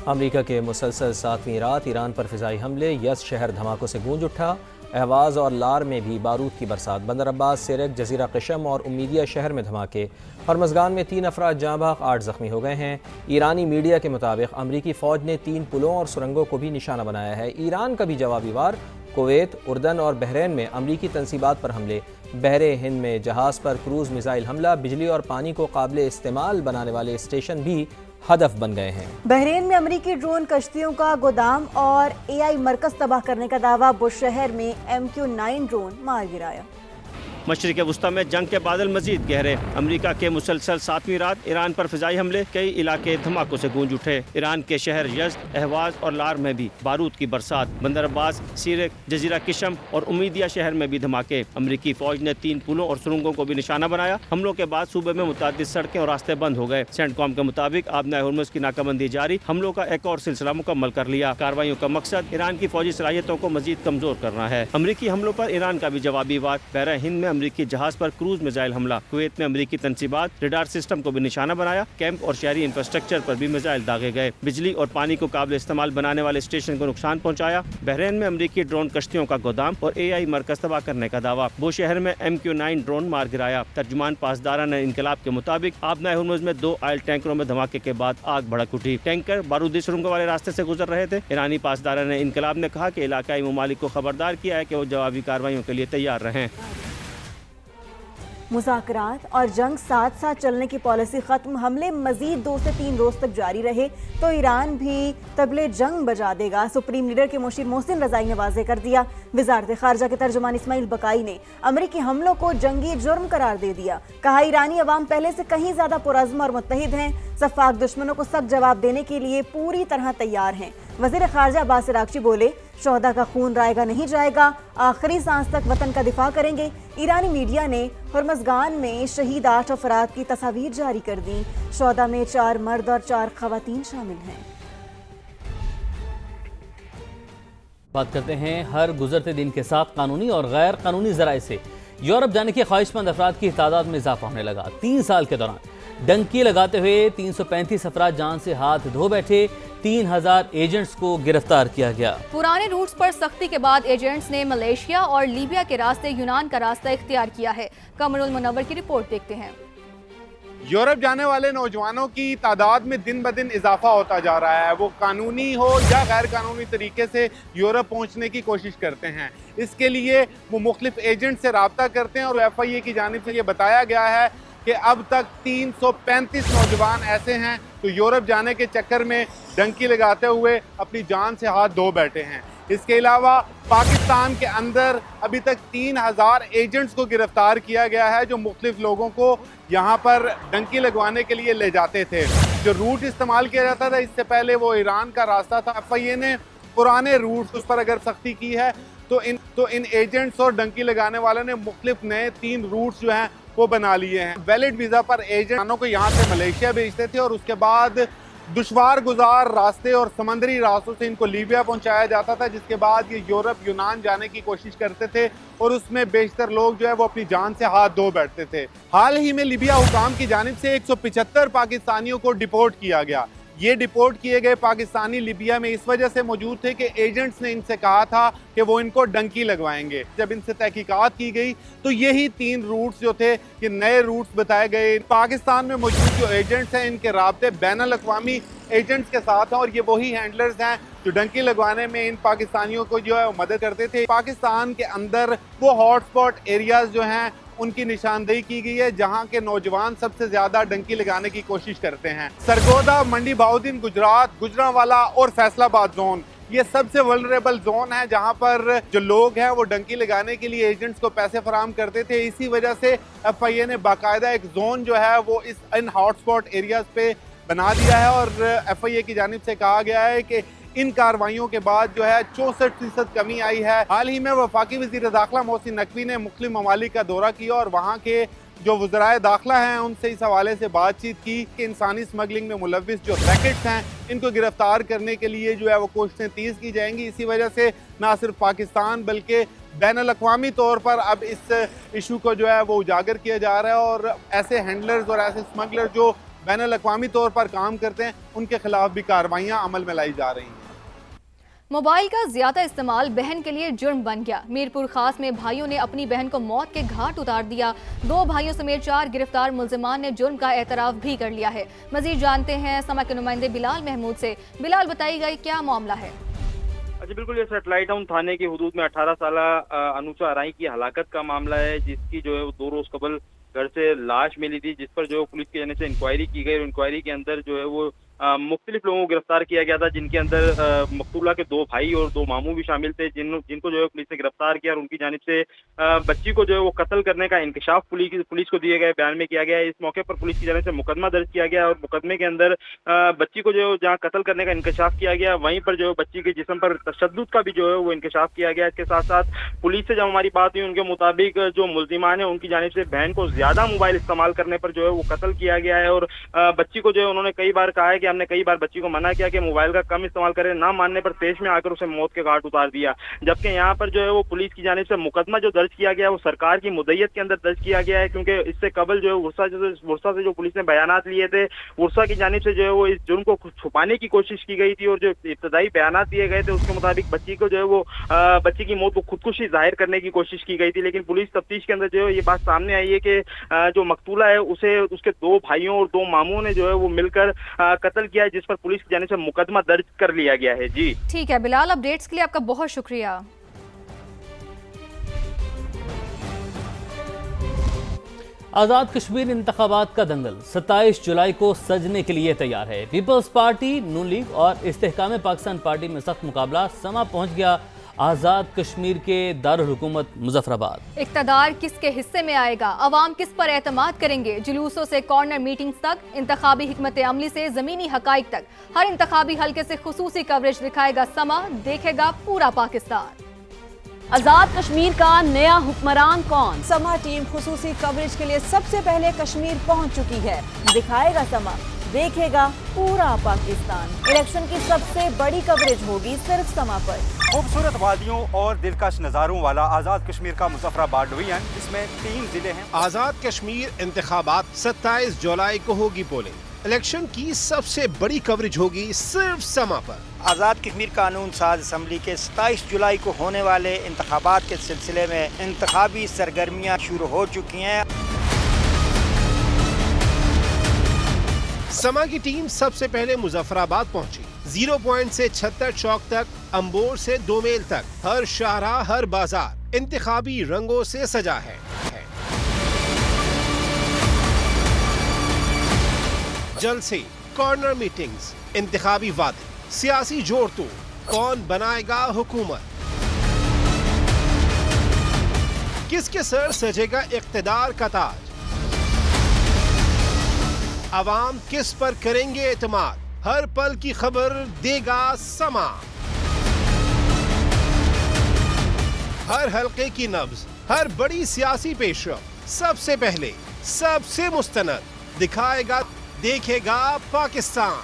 امریکہ کے مسلسل 7ویں رات ایران پر فضائی حملے، یزد شہر دھماکوں سے گونج اٹھا۔ اہواز اور لار میں بھی بارود کی برسات، بندر عباس، سرک، جزیرہ قشم اور امیدیہ شہر میں دھماکے۔ ہرمزگان میں 3 افراد جاں بحق، 8 زخمی ہو گئے ہیں۔ ایرانی میڈیا کے مطابق امریکی فوج نے 3 پلوں اور سرنگوں کو بھی نشانہ بنایا ہے۔ ایران کا بھی جوابی وار، کویت، اردن اور بحرین میں امریکی تنصیبات پر حملے۔ بحر ہند میں جہاز پر کروز میزائل حملہ، بجلی اور پانی کو قابل استعمال بنانے والے اسٹیشن بھی ہدف بن گئے ہیں۔ بحرین میں امریکی ڈرون کشتیوں کا گودام اور AI مرکز تباہ کرنے کا دعویٰ، بش شہر میں MQ-9 ڈرون مار گرایا۔ مشرق وسطی میں جنگ کے بادل مزید گہرے، امریکہ کے مسلسل 7ویں رات ایران پر فضائی حملے، کئی علاقے دھماکوں سے گونج اٹھے۔ ایران کے شہر یزد، اہواز اور لار میں بھی بارود کی برسات، بندر عباس، سیرک، جزیرہ قشم اور امیدیہ شہر میں بھی دھماکے۔ امریکی فوج نے 3 پلوں اور سرنگوں کو بھی نشانہ بنایا۔ حملوں کے بعد صوبے میں متعدد سڑکیں اور راستے بند ہو گئے۔ سینٹ کام کے مطابق آبنہ ہرمز کی ناکہ بندی جاری، حملوں کا ایک اور سلسلہ مکمل کر لیا۔ کارروائیوں کا مقصد ایران کی فوجی صلاحیتوں کو مزید کمزور کرنا ہے۔ امریکی حملوں پر ایران کا بھی جوابی وار، بحر ہند میں امریکی جہاز پر کروز میزائل حملہ، کویت میں امریکی تنصیبات، ریڈار سسٹم کو بھی نشانہ بنایا۔ کیمپ اور شہری انفراسٹرکچر پر بھی میزائل داغے گئے، بجلی اور پانی کو قابل استعمال بنانے والے اسٹیشن کو نقصان پہنچایا۔ بحرین میں امریکی ڈرون کشتیوں کا گودام اور AI مرکز تباہ کرنے کا دعویٰ، بو شہر میں MQ-9 ڈرون مار گرایا۔ ترجمان پاسداران انقلاب کے مطابق آبنہ ہرمز میں 2 آئل ٹینکروں میں دھماکے کے بعد آگ بھڑک اٹھی۔ ٹینکر بارودی سرنگوں والے راستے سے گزر رہے تھے۔ ایرانی پاسداران انقلاب نے کہا کہ علاقائی ممالک کو خبردار کیا ہے کہ وہ جوابی کارروائیوں کے لیے تیار رہیں۔ مذاکرات اور جنگ ساتھ ساتھ چلنے کی پالیسی ختم، حملے مزید 2 سے 3 روز تک جاری رہے تو ایران بھی طبلِ جنگ بجا دے گا، سپریم لیڈر کے مشیر محسن رضائی نے واضح کر دیا۔ وزارت خارجہ کے ترجمان اسماعیل بقائی نے امریکی حملوں کو جنگی جرم قرار دے دیا، کہا ایرانی عوام پہلے سے کہیں زیادہ پرعزم اور متحد ہیں، سفاک دشمنوں کو سخت جواب دینے کے لیے پوری طرح تیار ہیں۔ وزیر خارجہ عباس عراقچی بولے، شہداء کا خون رائے گا نہیں جائے گا، آخری سانس تک وطن کا دفاع کریں گے۔ ایرانی میڈیا نے ہرمزگان میں شہید 8 افراد کی تصاویر جاری کر دیں، شہداء میں 4 مرد اور 4 خواتین شامل ہیں۔ بات کرتے ہیں ہر گزرتے دن کے ساتھ قانونی اور غیر قانونی ذرائع سے یورپ جانے کے خواہش مند افراد کی تعداد میں اضافہ ہونے لگا۔ 3 سال کے دوران ڈنکی لگاتے ہوئے 335 افراد جان سے ہاتھ دھو بیٹھے، 3000 ایجنٹس کو گرفتار کیا گیا۔ پرانے روٹس پر سختی کے بعد ایجنٹس نے ملیشیا اور لیبیا کے راستے یونان کا راستہ اختیار کیا ہے۔ قمر المنور کی رپورٹ دیکھتے ہیں۔ یورپ جانے والے نوجوانوں کی تعداد میں دن بدن اضافہ ہوتا جا رہا ہے، وہ قانونی ہو یا غیر قانونی طریقے سے یورپ پہنچنے کی کوشش کرتے ہیں۔ اس کے لیے وہ مختلف ایجنٹ سے رابطہ کرتے ہیں اور FIA کی جانب سے یہ بتایا گیا ہے کہ اب تک 335 نوجوان ایسے ہیں جو یورپ جانے کے چکر میں ڈنکی لگاتے ہوئے اپنی جان سے ہاتھ دھو بیٹھے ہیں۔ اس کے علاوہ پاکستان کے اندر ابھی تک 3000 ایجنٹس کو گرفتار کیا گیا ہے جو مختلف لوگوں کو یہاں پر ڈنکی لگوانے کے لیے لے جاتے تھے۔ جو روٹ استعمال کیا جاتا تھا اس سے پہلے وہ ایران کا راستہ تھا۔ FIA نے پرانے روٹ اس پر اگر سختی کی ہے تو ان ایجنٹس اور ڈنکی لگانے والوں نے مختلف نئے 3 روٹس جو ہیں وہ بنا لیے ہیں۔ ویلڈ ویزا پر ایجنٹوں کو یہاں سے ملیشیا بھیجتے تھے اور اس کے بعد دشوار گزار راستے اور سمندری راستوں سے ان کو لیبیا پہنچایا جاتا تھا، جس کے بعد یہ یورپ یونان جانے کی کوشش کرتے تھے اور اس میں بیشتر لوگ جو ہے وہ اپنی جان سے ہاتھ دھو بیٹھتے تھے۔ حال ہی میں لیبیا حکام کی جانب سے 175 پاکستانیوں کو ڈیپورٹ کیا گیا۔ یہ ڈیپورٹ کیے گئے پاکستانی لیبیا میں اس وجہ سے موجود تھے کہ ایجنٹس نے ان سے کہا تھا کہ وہ ان کو ڈنکی لگوائیں گے۔ جب ان سے تحقیقات کی گئی تو یہی 3 روٹس جو تھے یہ نئے روٹس بتائے گئے۔ پاکستان میں موجود جو ایجنٹس ہیں ان کے رابطے بین الاقوامی ایجنٹس کے ساتھ ہیں اور یہ وہی ہینڈلرز ہیں جو ڈنکی لگوانے میں ان پاکستانیوں کو جو ہے وہ مدد کرتے تھے۔ پاکستان کے اندر وہ ہاٹ سپاٹ ایریاز جو ہیں ان کی نشاندہی کی گئی ہے جہاں کے نوجوان سب سے زیادہ ڈنکی لگانے کی کوشش کرتے ہیں۔ سرگودا، منڈی بہاؤدین گجرات، گجرانوالہ اور فیصل آباد زون یہ سب سے ولنریبل زون ہے جہاں پر جو لوگ ہیں وہ ڈنکی لگانے کے لیے ایجنٹس کو پیسے فراہم کرتے تھے۔ اسی وجہ سے FIA نے باقاعدہ ایک زون جو ہے وہ ان ہاٹ سپاٹ ایریاز پہ بنا دیا ہے اور FIA کی جانب سے کہا گیا ہے کہ ان کارروائیوں کے بعد جو ہے 64% کمی آئی ہے۔ حال ہی میں وفاقی وزیر داخلہ محسن نقوی نے مختلف ممالک کا دورہ کیا اور وہاں کے جو وزرائے داخلہ ہیں ان سے اس حوالے سے بات چیت کی کہ انسانی سمگلنگ میں ملوث جو ریکٹس ہیں ان کو گرفتار کرنے کے لیے جو ہے وہ کوششیں تیز کی جائیں گی۔ اسی وجہ سے نہ صرف پاکستان بلکہ بین الاقوامی طور پر اب اس ایشو کو جو ہے وہ اجاگر کیا جا رہا ہے اور ایسے ہینڈلرز اور ایسے سمگلر جو بین الاقوامی طور پر کام کرتے ہیں ان کے خلاف بھی کارروائیاں عمل میں لائی جا رہی ہیں۔ موبائل کا زیادہ استعمال بہن کے لیے جرم بن گیا۔ میرپور خاص میں بھائیوں نے اپنی بہن کو موت کے گھاٹ اتار دیا۔ 2 بھائیوں سمیت 4 گرفتار ملزمان نے جرم کا اعتراف بھی کر لیا ہے۔ مزید جانتے ہیں سما کے نمائندے بلال محمود سے۔ بلال، بتائی گئی کیا معاملہ ہے؟ جی بالکل، یہ سیٹلائٹ ٹاؤن تھانے کی حدود میں 18 سالہ انوشا ارائی کی ہلاکت کا معاملہ ہے، جس کی جو ہے وہ 2 روز قبل گھر سے لاش ملی تھی، جس پر جو ہے پولیس کی جانب سے انکوائری کی گئی اور انکوائری کے اندر جو ہے وہ مختلف لوگوں کو گرفتار کیا گیا تھا، جن کے اندر مقتولہ کے 2 بھائی اور 2 ماموں بھی شامل تھے، جن کو جو ہے پولیس نے گرفتار کیا اور ان کی جانب سے بچی کو جو ہے وہ قتل کرنے کا انکشاف پولیس کو دیے گئے بیان میں کیا گیا ہے۔ اس موقع پر پولیس کی جانب سے مقدمہ درج کیا گیا اور مقدمے کے اندر بچی کو جو ہے جہاں قتل کرنے کا انکشاف کیا گیا وہیں پر جو ہے بچی کے جسم پر تشدد کا بھی جو ہے وہ انکشاف کیا گیا۔ اس کے ساتھ ساتھ پولیس سے جب ہماری بات ہوئی، ان کے مطابق جو ملزمان ہیں ان کی جانب سے بہن کو زیادہ موبائل استعمال کرنے پر جو ہے وہ قتل کیا گیا ہے اور بچی کو جو ہے انہوں نے کئی بار کہا ہے کہ ہم نے کئی بار بچی کو منع کیا کہ موبائل کا کم استعمال کرے، نہ ماننے پر پیش میں آ کر اسے موت کے گھاٹ اتار دیا۔ جبکہ یہاں پر جو ہے وہ پولیس کی جانب سے مقدمہ جو درج کیا گیا وہ سرکار کی مدعیت کے اندر درج کیا گیا ہے، کیونکہ اس سے قبل جو ہے ورثہ سے جو پولیس نے بیانات لیے تھے، ورثہ کی جانب سے جو ہے وہ اس جرم کو چھپانے کی کوشش کی گئی تھی اور جو ابتدائی بیانات دیے گئے تھے اس کے مطابق بچی کو جو ہے وہ بچی کی موت کو خودکشی ظاہر کرنے کی کوشش کی گئی تھی، لیکن پولیس تفتیش کے اندر جو ہے یہ بات سامنے آئی ہے کہ جو مقتولہ ہے اسے اس کے 2 بھائیوں اور 2 ماموں نے جو ہے وہ مل کر قتل کیا ہے، جس پر پولیس کی جانب سے مقدمہ درج کر لیا گیا ہے۔ جی ٹھیک ہے بلال، اپڈیٹس کے لیے آپ کا بہت شکریہ۔ آزاد کشمیر انتخابات کا دنگل 27 جولائی کو سجنے کے لیے تیار ہے۔ پیپلز پارٹی، نون لیگ اور استحکام پاکستان پارٹی میں سخت مقابلہ۔ سما پہنچ گیا آزاد کشمیر کے دارالحکومت مظفر آباد۔ اقتدار کس کے حصے میں آئے گا؟ عوام کس پر اعتماد کریں گے؟ جلوسوں سے کارنر میٹنگز تک، انتخابی حکمت عملی سے زمینی حقائق تک، ہر انتخابی حلقے سے خصوصی کوریج دکھائے گا سما، دیکھے گا پورا پاکستان۔ آزاد کشمیر کا نیا حکمران کون؟ سما ٹیم خصوصی کوریج کے لیے سب سے پہلے کشمیر پہنچ چکی ہے، دکھائے گا سما، دیکھے گا پورا پاکستان۔ الیکشن کی سب سے بڑی کوریج ہوگی صرف سما پر۔ خوبصورت وادیوں اور دلکش نظاروں والا آزاد کشمیر کا مظفر آباد ڈویژن، جس میں 3 ضلع ہیں۔ آزاد کشمیر انتخابات 27 جولائی کو ہوگی پولنگ۔ الیکشن کی سب سے بڑی کوریج ہوگی صرف سما پر۔ آزاد کشمیر قانون ساز اسمبلی کے 27 جولائی کو ہونے والے انتخابات کے سلسلے میں انتخابی سرگرمیاں شروع ہو چکی ہیں۔ سما کی ٹیم سب سے پہلے مظفر آباد پہنچی۔ 0 پوائنٹ سے 76 چوک تک، امبور سے 2 میل تک، ہر شاہراہ ہر بازار انتخابی رنگوں سے سجا ہے۔ جلسے، کارنر میٹنگز، انتخابی وعدے، سیاسی جوڑ توڑ، کون بنائے گا حکومت، کس کے سر سجے گا اقتدار کا تاج، عوام کس پر کریں گے اعتماد، ہر پل کی خبر دے گا سما، ہر حلقے کی نبض، ہر بڑی سیاسی پیش رفت سب سے پہلے، سب سے مستند، دکھائے گا، دیکھے گا پاکستان۔